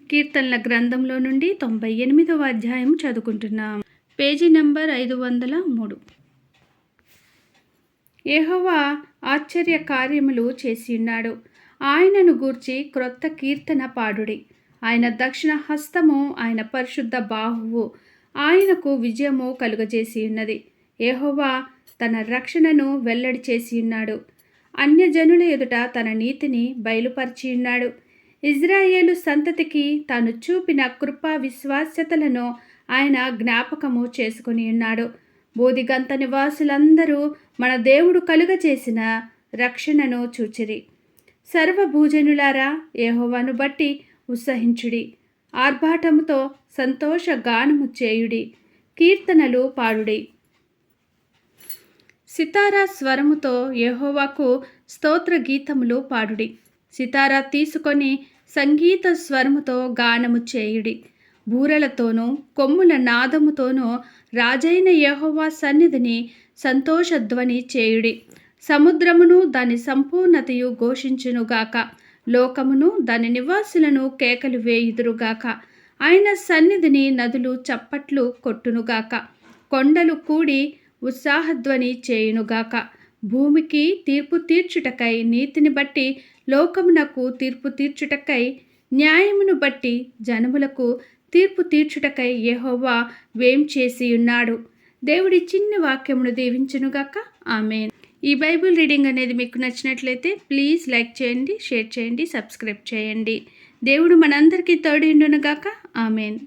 కీర్తనల గ్రంథంలో నుండి 98వ అధ్యాయం చదువుకుంటున్నాం. Page number 503. యెహోవా ఆశ్చర్య కార్యములు చేసియున్నాడు. ఆయనను గూర్చి క్రొత్త కీర్తన పాడుడి. ఆయన దక్షిణ హస్తము, ఆయన పరిశుద్ధ బాహువు ఆయనకు విజయము కలుగజేసియున్నది. యెహోవా తన రక్షణను వెల్లడి చేసియున్నాడు. అన్యజనుల ఎదుట తన నీతిని బయలుపరిచియున్నాడు. ఇజ్రాయేలు సంతతికి తాను చూపిన కృపా విశ్వాస్యతలను ఆయన జ్ఞాపకము చేసుకొని ఉన్నాడు. బోధిగంత నివాసులందరూ మన దేవుడు కలుగచేసిన రక్షణను చూచిరి. సర్వభూజనులారా, యెహోవాను బట్టి ఉత్సహించుడి. ఆర్భాటముతో సంతోష గానము చేయుడి. కీర్తనలు పాడుడి. సితారా స్వరముతో యెహోవాకు స్తోత్ర గీతములు పాడుడి. సితారా తీసుకొని సంగీత స్వరముతో గానము చేయుడి. బూరలతోనూ కొమ్ముల నాదముతోనూ రాజైన యెహోవా సన్నిధిని సంతోషధ్వని చేయుడి. సముద్రమును దాని సంపూర్ణతయు ఘోషించునుగాక. లోకమును దాని నివాసులను కేకలు వేయుదురుగాక. ఆయన సన్నిధిని నదులు చప్పట్లు కొట్టునుగాక. కొండలు కూడి ఉత్సాహధ్వని చేయునుగాక. భూమికి తీర్పు తీర్చుటకై, నీతిని బట్టి లోకమునకు తీర్పు తీర్చుటకై, న్యాయమును బట్టి జనములకు తీర్పు తీర్చుటకై యెహోవా వేంచేసి ఉన్నాడు. దేవుడి చిన్ని వాక్యమును దీవించునుగాక. ఆమేన్. ఈ బైబిల్ రీడింగ్ అనేది మీకు నచ్చినట్లయితే ప్లీజ్ లైక్ చేయండి, షేర్ చేయండి, సబ్స్క్రైబ్ చేయండి. దేవుడు మనందరికీ తోడైండునుగాక. ఆమేన్.